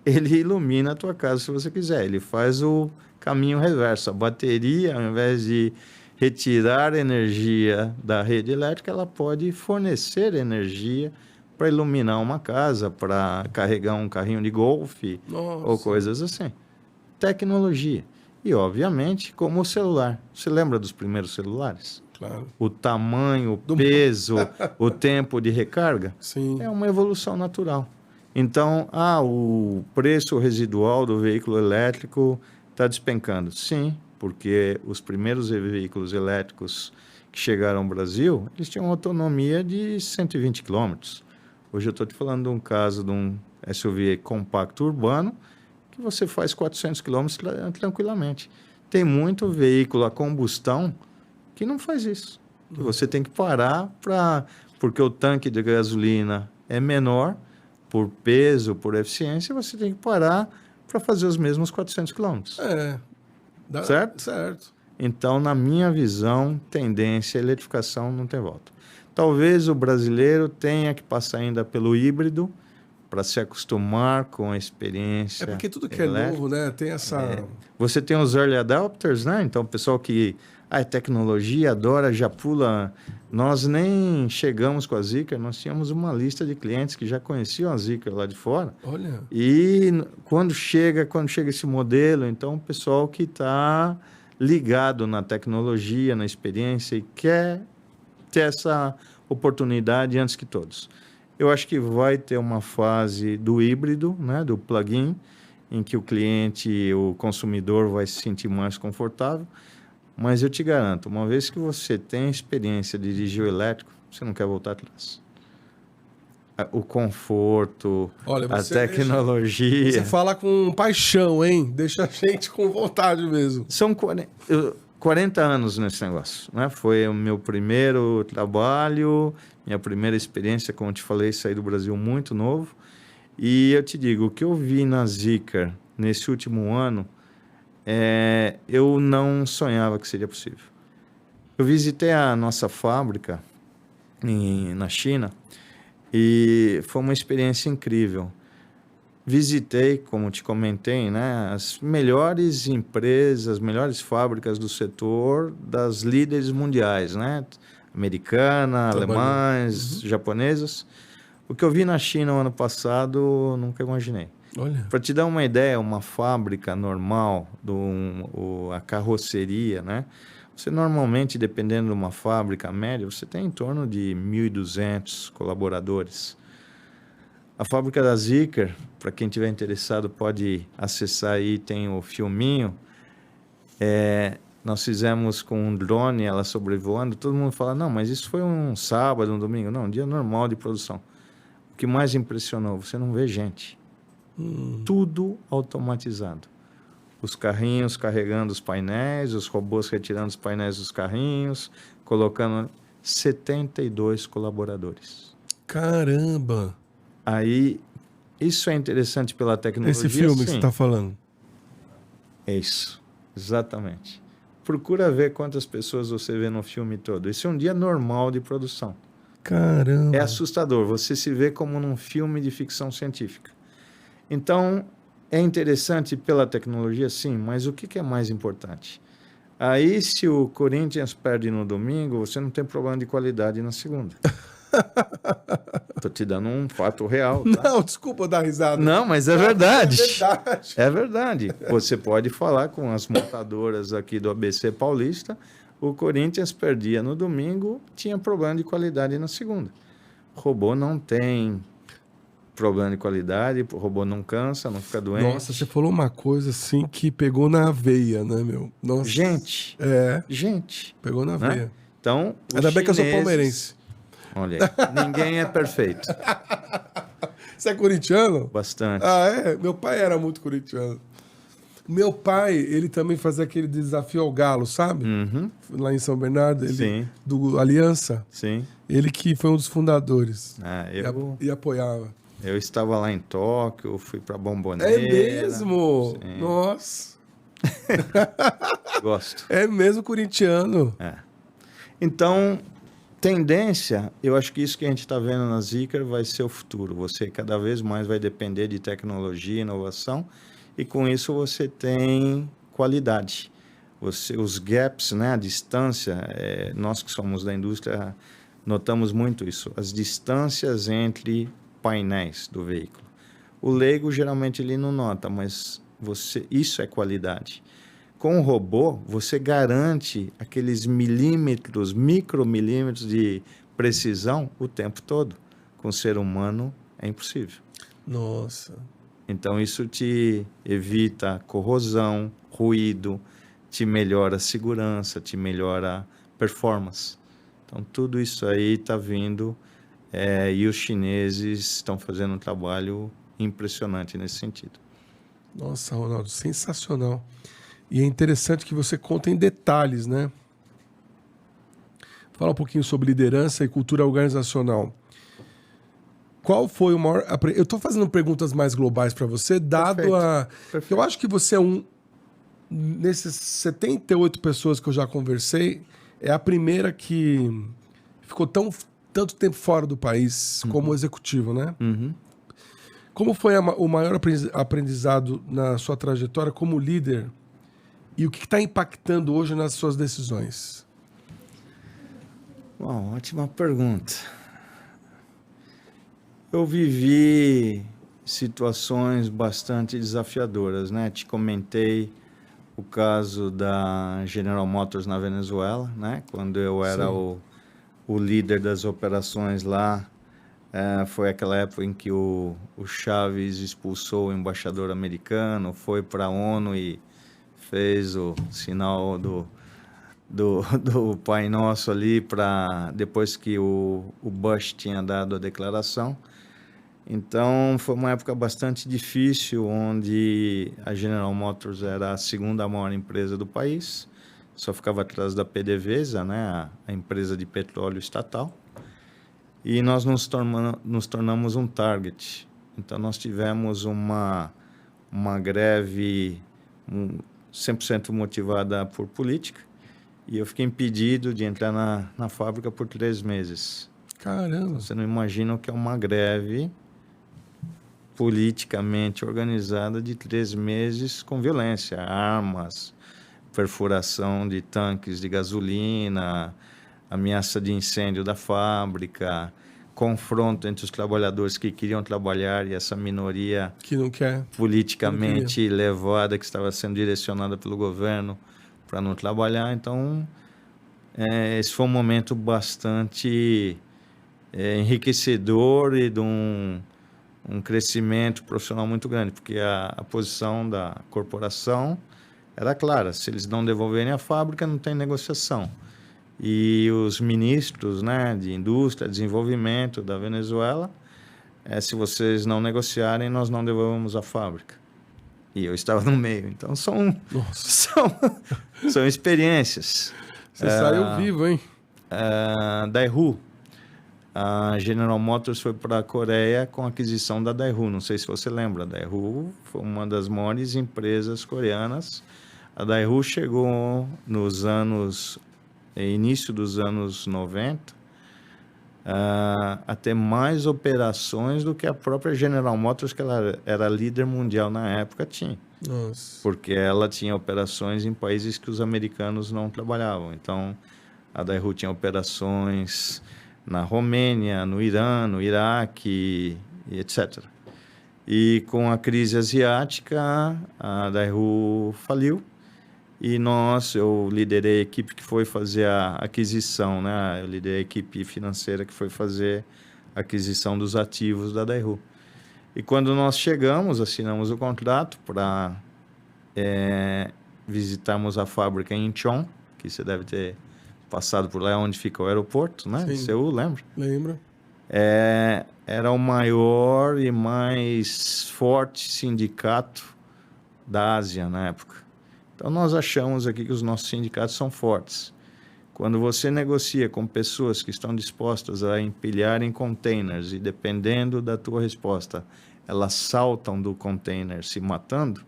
Ele ilumina a tua casa se você quiser. Ele faz o caminho reverso. A bateria, ao invés de retirar energia da rede elétrica, ela pode fornecer energia para iluminar uma casa, para carregar um carrinho de golfe ou coisas assim. Tecnologia. E, obviamente, como o celular. Você lembra dos primeiros celulares? Claro. O tamanho, o peso, o tempo de recarga? Sim. É uma evolução natural. Então, o preço residual do veículo elétrico está despencando. Sim, porque os primeiros veículos elétricos que chegaram ao Brasil, eles tinham autonomia de 120 km. Hoje eu estou te falando de um caso de um SUV compacto urbano que você faz 400 km tranquilamente. Tem muito veículo a combustão que não faz isso. Que você tem que parar porque o tanque de gasolina é menor, por peso, por eficiência, você tem que parar para fazer os mesmos 400 quilômetros. Certo? Certo. Então, na minha visão, tendência, eletrificação não tem volta. Talvez o brasileiro tenha que passar ainda pelo híbrido para se acostumar com a experiência. Porque tudo que elétrica, é novo, né? Tem essa... Você tem os early adopters, né? Então, o pessoal que tecnologia, adora, já pula. Nós nem chegamos com a Zeekr, nós tínhamos uma lista de clientes que já conheciam a Zeekr lá de fora. Olha. E quando chega esse modelo, então o pessoal que está ligado na tecnologia, na experiência e quer ter essa oportunidade antes que todos. Eu acho que vai ter uma fase do híbrido, né, do plug-in, em que o cliente, o consumidor vai se sentir mais confortável. Mas eu te garanto, uma vez que você tem a experiência de dirigir o elétrico, você não quer voltar atrás. O conforto, a tecnologia... Você fala com paixão, hein? Deixa a gente com vontade mesmo. São 40 anos nesse negócio, né? Foi o meu primeiro trabalho, minha primeira experiência, como eu te falei, saí do Brasil muito novo. E eu te digo, o que eu vi na Zeekr nesse último ano, eu não sonhava que seria possível. Eu visitei a nossa fábrica na China e foi uma experiência incrível. Visitei, como te comentei, né, as melhores empresas, as melhores fábricas do setor, das líderes mundiais, né? americana, alemães, japonesas. O que eu vi na China no ano passado, nunca imaginei. Olha. Para te dar uma ideia, uma fábrica normal, a carroceria, né? Você normalmente, dependendo de uma fábrica média, você tem em torno de 1.200 colaboradores. A fábrica da Zeekr, para quem tiver interessado, pode acessar aí, tem o filminho. Nós fizemos com um drone, ela sobrevoando, todo mundo fala, não, mas isso foi um sábado, um domingo. Não, um dia normal de produção. O que mais impressionou, você não vê gente. Tudo automatizado. Os carrinhos carregando os painéis, os robôs retirando os painéis dos carrinhos, colocando 72 colaboradores. Caramba! Aí, isso é interessante pela tecnologia. Esse filme sim. que você está falando. É isso, exatamente. Procura ver quantas pessoas você vê no filme todo. Esse é um dia normal de produção. Caramba! É assustador, você se vê como num filme de ficção científica. Então, é interessante pela tecnologia, sim, mas o que é mais importante? Aí, se o Corinthians perde no domingo, você não tem problema de qualidade na segunda. Tô te dando um fato real, tá? Não, desculpa dar risada. Não, mas é verdade. É verdade. É verdade. Você pode falar com as montadoras aqui do ABC Paulista, o Corinthians perdia no domingo, tinha problema de qualidade na segunda. O robô não tem problema de qualidade, o robô não cansa, não fica doente. Nossa, você falou uma coisa assim que pegou na veia, né, meu? Nossa. Gente. Gente. Pegou na né? veia. Então, ainda bem que eu sou palmeirense. Olha aí, ninguém é perfeito. Você é corintiano? Bastante. Ah, é? Meu pai era muito corintiano. Meu pai, ele também fazia aquele desafio ao galo, sabe? Uhum. Lá em São Bernardo, Sim. Do Aliança. Sim. Ele que foi um dos fundadores. Eu e apoiava. Eu estava lá em Tóquio, fui para Bomboneira. É mesmo? Sim. Nossa. Gosto. É mesmo corintiano. Então, tendência, eu acho que isso que a gente está vendo na Zeekr vai ser o futuro. Você cada vez mais vai depender de tecnologia, inovação, e com isso você tem qualidade. Os gaps, né, a distância, nós que somos da indústria notamos muito isso, as distâncias entre painéis do veículo. O leigo geralmente ele não nota, mas isso é qualidade. Com o robô, você garante aqueles milímetros, micromilímetros de precisão o tempo todo. Com o ser humano é impossível. Nossa. Então isso te evita corrosão, ruído, te melhora a segurança, te melhora a performance. Então tudo isso aí está vindo e os chineses estão fazendo um trabalho impressionante nesse sentido. Nossa, Ronaldo, sensacional. E é interessante que você conta em detalhes, né? Fala um pouquinho sobre liderança e cultura organizacional. Qual foi o maior... Eu estou fazendo perguntas mais globais para você, dado Perfeito. Eu acho que você é nesses 78 pessoas que eu já conversei, é a primeira que ficou tanto tempo fora do país como executivo, né? Uhum. Como foi o maior aprendizado na sua trajetória como líder e o que está impactando hoje nas suas decisões? Bom, ótima pergunta. Eu vivi situações bastante desafiadoras, né? Te comentei o caso da General Motors na Venezuela, né? Quando eu era o líder das operações lá, foi aquela época em que o Chávez expulsou o embaixador americano, foi para a ONU e fez o sinal do Pai Nosso ali depois que o Bush tinha dado a declaração. Então, foi uma época bastante difícil, onde a General Motors era a segunda maior empresa do país, só ficava atrás da PDVSA, né, a empresa de petróleo estatal, e nós nos tornamos um target. Então, nós tivemos uma greve 100% motivada por política, e eu fiquei impedido de entrar na fábrica por 3 meses. Caramba! Você não imagina o que é uma greve politicamente organizada de 3 meses com violência, armas, perfuração de tanques de gasolina, ameaça de incêndio da fábrica, confronto entre os trabalhadores que queriam trabalhar e essa minoria que não quer, politicamente levada, que estava sendo direcionada pelo governo para não trabalhar. Então, esse foi um momento bastante enriquecedor e de um crescimento profissional muito grande, porque a posição da corporação era clara: se eles não devolverem a fábrica, não tem negociação. E os ministros, né, de indústria, desenvolvimento da Venezuela, se vocês não negociarem, nós não devolvemos a fábrica. E eu estava no meio. Então, são experiências. Você saiu vivo, hein? Daewoo. A General Motors foi para a Coreia com a aquisição da Daewoo. Não sei se você lembra. A Daewoo foi uma das maiores empresas coreanas. A Daewoo chegou início dos anos 90, a ter mais operações do que a própria General Motors, que ela era líder mundial na época, tinha. Nossa. Porque ela tinha operações em países que os americanos não trabalhavam. Então, a Daewoo tinha operações na Romênia, no Irã, no Iraque, etc. E com a crise asiática, a Daewoo faliu. E eu liderei a equipe que foi fazer a aquisição, né? Eu liderei a equipe financeira que foi fazer a aquisição dos ativos da Daewoo. E quando nós chegamos, assinamos o contrato para visitarmos a fábrica em Incheon, que você deve ter passado por lá, onde fica o aeroporto, né? Sim. Seul, lembra? Lembro. Era o maior e mais forte sindicato da Ásia na época. Então, nós achamos aqui que os nossos sindicatos são fortes. Quando você negocia com pessoas que estão dispostas a empilhar em containers e, dependendo da tua resposta, elas saltam do container se matando,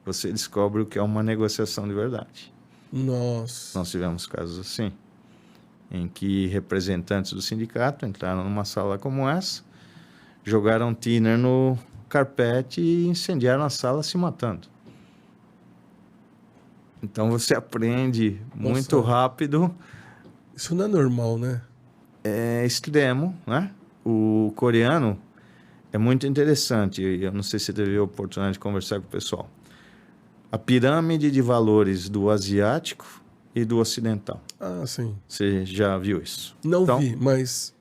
você descobre o que é uma negociação de verdade. Nossa. Nós tivemos casos assim, em que representantes do sindicato entraram numa sala como essa, jogaram thinner no carpete e incendiaram a sala se matando. Então, você aprende muito rápido. Isso não é normal, né? É extremo, né? O coreano é muito interessante. Eu não sei se você teve a oportunidade de conversar com o pessoal. A pirâmide de valores do asiático e do ocidental. Ah, sim. Você já viu isso? Não vi, mas...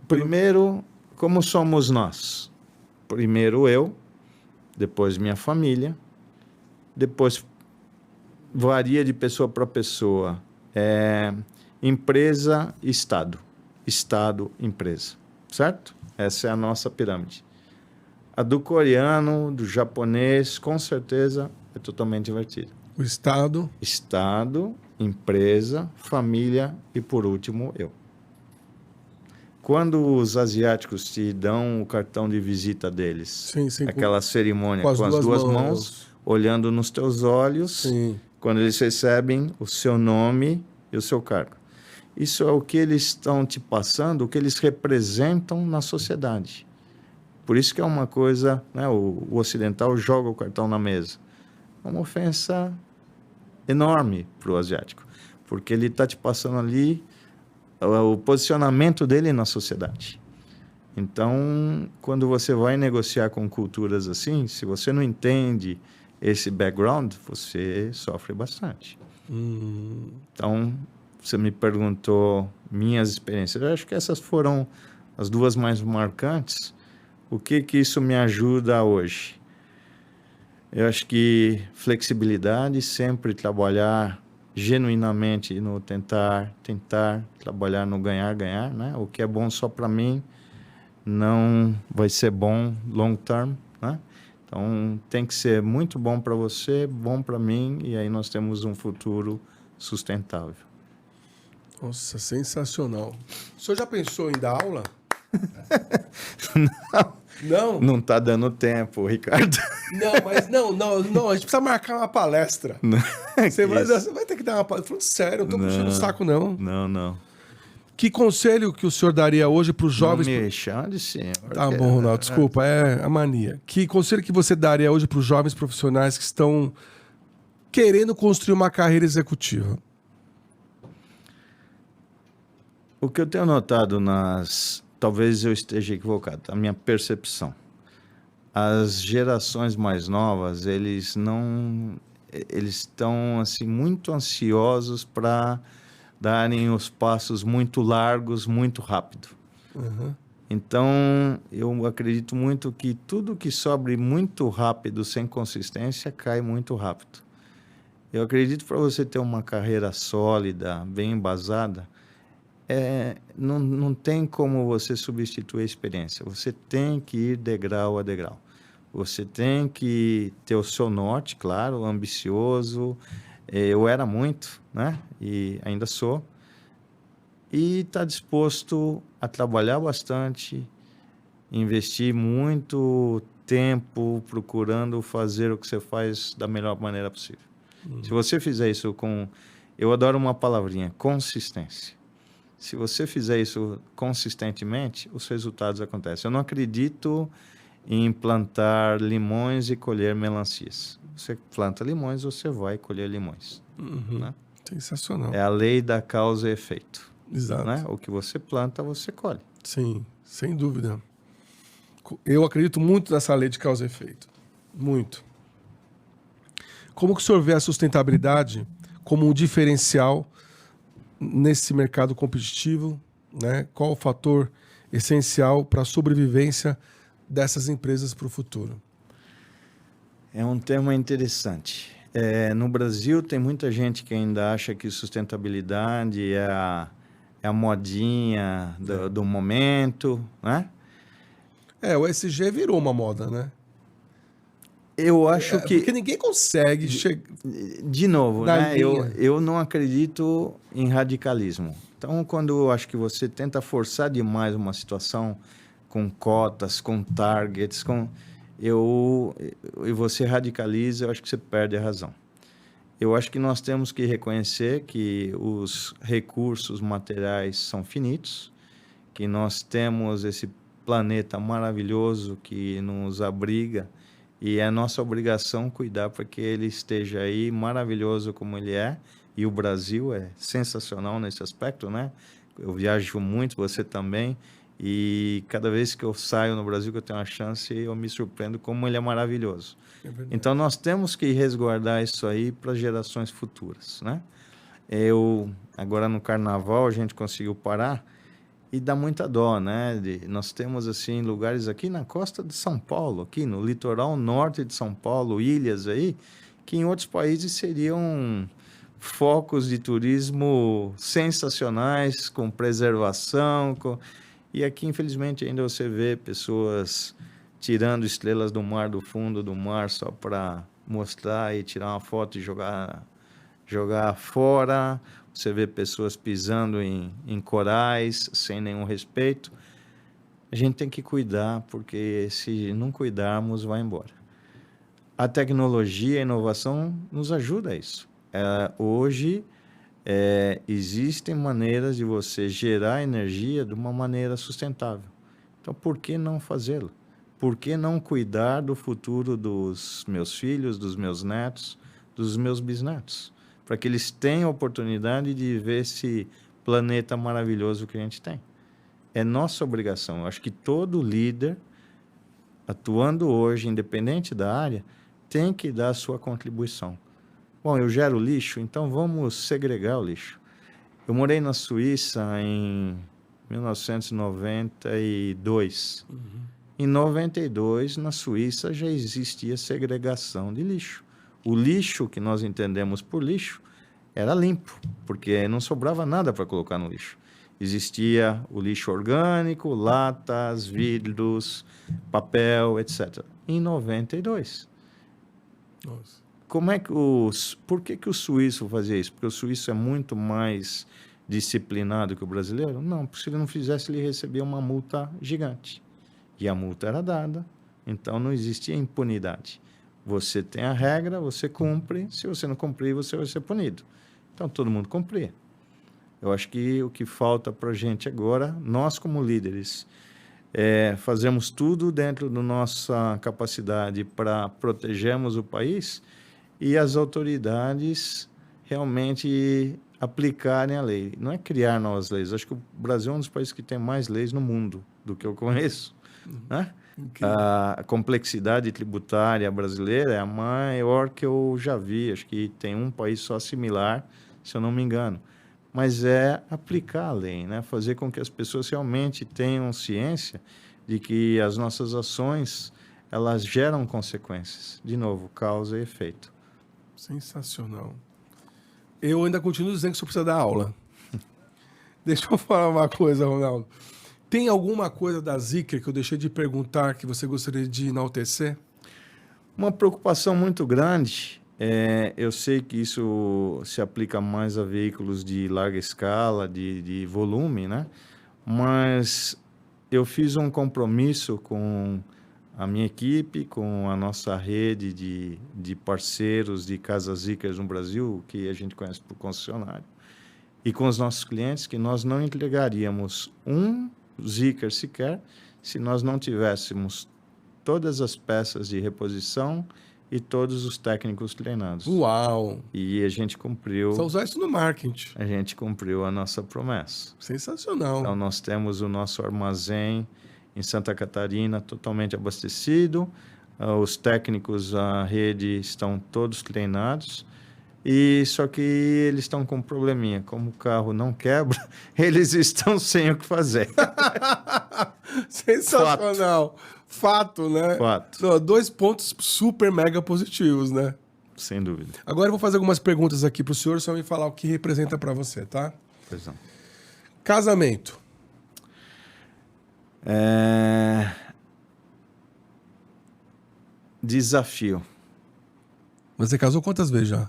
Primeiro, como somos nós? Primeiro eu, depois minha família, depois... varia de pessoa para pessoa. Empresa, Estado. Estado, empresa. Certo? Essa é a nossa pirâmide. A do coreano, do japonês, com certeza, é totalmente invertida. O Estado. Estado, empresa, família e, por último, eu. Quando os asiáticos te dão o cartão de visita deles, sim, aquela cerimônia com as duas mãos, olhando nos teus olhos... Sim. Quando eles recebem o seu nome e o seu cargo. Isso é o que eles estão te passando, o que eles representam na sociedade. Por isso que é uma coisa, né, o ocidental joga o cartão na mesa. É uma ofensa enorme para o asiático, porque ele está te passando ali o posicionamento dele na sociedade. Então, quando você vai negociar com culturas assim, se você não entende esse background, você sofre bastante. Então, você me perguntou minhas experiências. Eu acho que essas foram as duas mais marcantes. O que isso me ajuda hoje? Eu acho que flexibilidade, sempre trabalhar genuinamente no tentar trabalhar no ganhar, né? O que é bom só para mim não vai ser bom long term, né? Então, tem que ser muito bom para você, bom para mim, e aí nós temos um futuro sustentável. Nossa, sensacional. O senhor já pensou em dar aula? Não? Não está dando tempo, Ricardo. Não, mas não, a gente precisa marcar uma palestra. Você vai ter que dar uma palestra. Falando sério, não estou puxando o saco, não. Não. Que conselho que o senhor daria hoje para os jovens... Não me chama de senhor. Tá bom, Ronaldo, desculpa, é a mania. Que conselho que você daria hoje para os jovens profissionais que estão querendo construir uma carreira executiva? O que eu tenho notado talvez eu esteja equivocado, a minha percepção. As gerações mais novas, eles estão assim muito ansiosos para darem os passos muito largos, muito rápido. Uhum. Então, eu acredito muito que tudo que sobe muito rápido, sem consistência, cai muito rápido. Eu acredito que para você ter uma carreira sólida, bem embasada, não tem como você substituir a experiência. Você tem que ir degrau a degrau. Você tem que ter o seu norte, claro, ambicioso. Eu era muito, né? E ainda sou. E está disposto a trabalhar bastante, investir muito tempo procurando fazer o que você faz da melhor maneira possível. Se você fizer isso eu adoro uma palavrinha, consistência. Se você fizer isso consistentemente, os resultados acontecem. Eu não acredito em plantar limões e colher melancias. Você planta limões, você vai colher limões. Uhum. Né? Sensacional. É a lei da causa e efeito. Exato. Né? O que você planta, você colhe. Sim, sem dúvida. Eu acredito muito nessa lei de causa e efeito. Muito. Como que o senhor vê a sustentabilidade como um diferencial nesse mercado competitivo, né? Qual o fator essencial para a sobrevivência dessas empresas para o futuro? É um tema interessante. No Brasil, tem muita gente que ainda acha que sustentabilidade é a modinha do momento, né? O ESG virou uma moda, né? Eu acho que... Porque ninguém consegue chegar... De novo, né? Eu não acredito em radicalismo. Então, quando eu acho que você tenta forçar demais uma situação com cotas, com targets, e você radicaliza, eu acho que você perde a razão. Eu acho que nós temos que reconhecer que os recursos materiais são finitos, que nós temos esse planeta maravilhoso que nos abriga, e é nossa obrigação cuidar para que ele esteja aí maravilhoso como ele é. E o Brasil é sensacional nesse aspecto, né? Eu viajo muito, você também. E cada vez que eu saio no Brasil, que eu tenho uma chance, eu me surpreendo como ele é maravilhoso. Então, nós temos que resguardar isso aí para gerações futuras, né? Agora no Carnaval, a gente conseguiu parar. E dá muita dó, né? Nós temos, assim, lugares aqui na costa de São Paulo, aqui no litoral norte de São Paulo, ilhas aí, que em outros países seriam focos de turismo sensacionais, com preservação. E aqui, infelizmente, ainda você vê pessoas tirando estrelas do mar, do fundo do mar, só para mostrar e tirar uma foto e jogar fora. Você vê pessoas pisando em corais sem nenhum respeito. A gente tem que cuidar, porque se não cuidarmos, vai embora. A tecnologia e a inovação nos ajuda a isso. Hoje, existem maneiras de você gerar energia de uma maneira sustentável. Então, por que não fazê-lo? Por que não cuidar do futuro dos meus filhos, dos meus netos, dos meus bisnetos? Para que eles tenham a oportunidade de ver esse planeta maravilhoso que a gente tem. É nossa obrigação. Eu acho que todo líder, atuando hoje, independente da área, tem que dar a sua contribuição. Bom, eu gero lixo, então vamos segregar o lixo. Eu morei na Suíça em 1992. Em 92, na Suíça, já existia segregação de lixo. O lixo que nós entendemos por lixo era limpo, porque não sobrava nada para colocar no lixo. Existia o lixo orgânico, latas, vidros, papel, etc. Em 92. Nossa. Por que o suíço fazia isso? Porque o suíço é muito mais disciplinado que o brasileiro? Não, porque se ele não fizesse, ele recebia uma multa gigante. E a multa era dada, então não existia impunidade. Você tem a regra, você cumpre. Se você não cumprir, você vai ser punido. Então, todo mundo cumpria. Eu acho que o que falta para a gente agora, nós como líderes, fazemos tudo dentro da nossa capacidade para protegermos o país, e as autoridades realmente aplicarem a lei. Não é criar novas leis. Acho que o Brasil é um dos países que tem mais leis no mundo do que eu conheço. Né? A complexidade tributária brasileira é a maior que eu já vi. Acho que tem um país só similar, se eu não me engano. Mas é aplicar a lei, né? Fazer com que as pessoas realmente tenham ciência de que as nossas ações, elas geram consequências. De novo, causa e efeito. Sensacional. Eu ainda continuo dizendo que você precisa dar aula. Deixa eu falar uma coisa, Ronaldo. Tem alguma coisa da Zikr que eu deixei de perguntar que você gostaria de enaltecer? Uma preocupação muito grande, eu sei que isso se aplica mais a veículos de larga escala, de volume, né? Mas eu fiz um compromisso com a minha equipe, com a nossa rede de parceiros de casas Zikr no Brasil, que a gente conhece por concessionário, e com os nossos clientes, que nós não entregaríamos um Zikr sequer se nós não tivéssemos todas as peças de reposição e todos os técnicos treinados. Uau! E a gente cumpriu... Só usar isso no marketing. A gente cumpriu a nossa promessa. Sensacional. Então, nós temos o nosso armazém em Santa Catarina totalmente abastecido. Os técnicos, a rede, estão todos treinados. E só que eles estão com um probleminha. Como o carro não quebra, eles estão sem o que fazer. Sensacional. Fato, né? Fato. Não, 2 pontos super mega positivos, né? Sem dúvida. Agora eu vou fazer algumas perguntas aqui pro senhor, só me falar o que representa para você, tá? Pois não. Casamento. Desafio. Você casou quantas vezes já?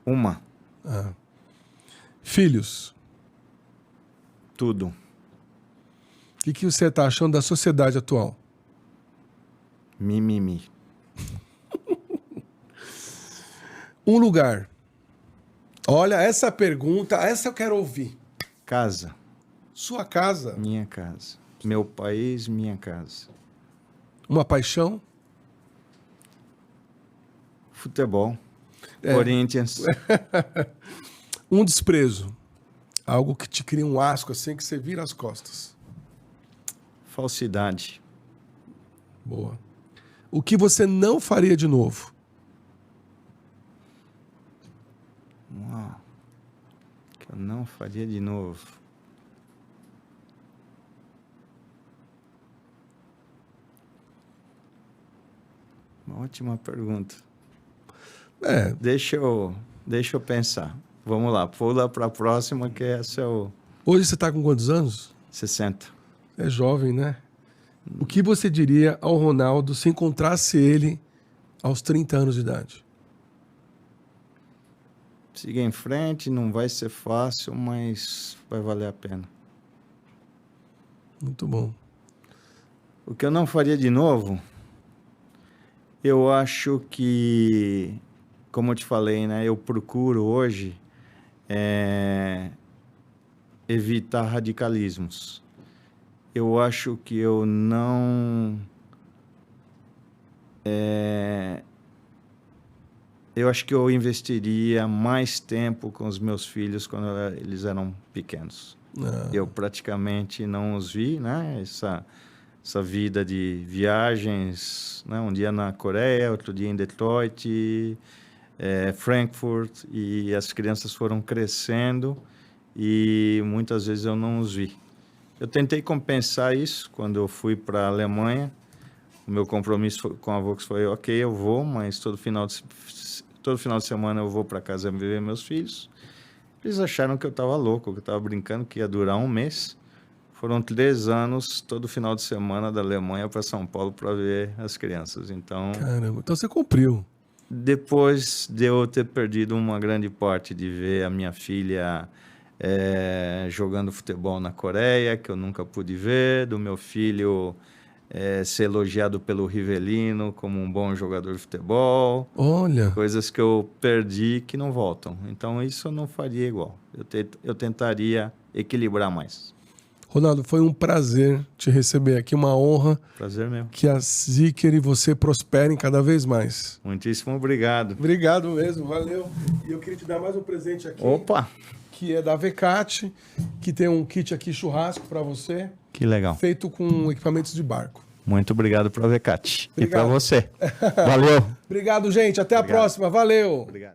Uma. Filhos. Tudo. O que você está achando da sociedade atual? Mimimi. Um lugar. Olha, essa pergunta, essa eu quero ouvir. Casa. Sua casa. Minha casa. Meu país, minha casa. Uma paixão. Futebol. Corinthians. Um desprezo. Algo que te cria um asco assim que você vira as costas. Falsidade. Boa. O que você não faria de novo? Uau. Que eu não faria de novo. Uma ótima pergunta. Deixa eu pensar. Vamos lá, pula para a próxima, que essa é o... Hoje você está com quantos anos? 60. É jovem, né? O que você diria ao Ronaldo se encontrasse ele aos 30 anos de idade? Siga em frente, não vai ser fácil, mas vai valer a pena. Muito bom. O que eu não faria de novo, eu acho que, como eu te falei, né, eu procuro hoje evitar radicalismos. Eu acho que eu não... eu acho que eu investiria mais tempo com os meus filhos quando eles eram pequenos. Eu praticamente não os vi, né? Essa vida de viagens, né? Um dia na Coreia, outro dia em Detroit, Frankfurt, e as crianças foram crescendo e muitas vezes eu não os vi. Eu tentei compensar isso quando eu fui para a Alemanha. O meu compromisso com a Volks foi, ok, eu vou, mas todo final de semana eu vou para casa ver meus filhos. Eles acharam que eu estava louco, que eu estava brincando, que ia durar um mês. Foram 3 anos, todo final de semana, da Alemanha para São Paulo para ver as crianças. Então, caramba, então você cumpriu. Depois de eu ter perdido uma grande parte de ver a minha filha jogando futebol na Coreia, que eu nunca pude ver, do meu filho ser elogiado pelo Rivelino como um bom jogador de futebol. Olha. Coisas que eu perdi que não voltam. Então, isso eu não faria igual. Eu tentaria equilibrar mais. Ronaldo, foi um prazer te receber aqui, uma honra. Prazer mesmo. Que a Zeekr e você prosperem cada vez mais. Muitíssimo obrigado. Obrigado mesmo, valeu. E eu queria te dar mais um presente aqui. Opa! Que é da VCAT, que tem um kit aqui churrasco para você. Que legal. Feito com equipamentos de barco. Muito obrigado para a VCAT. E para você. Valeu. Obrigado, gente. Até a próxima. Valeu. Obrigado.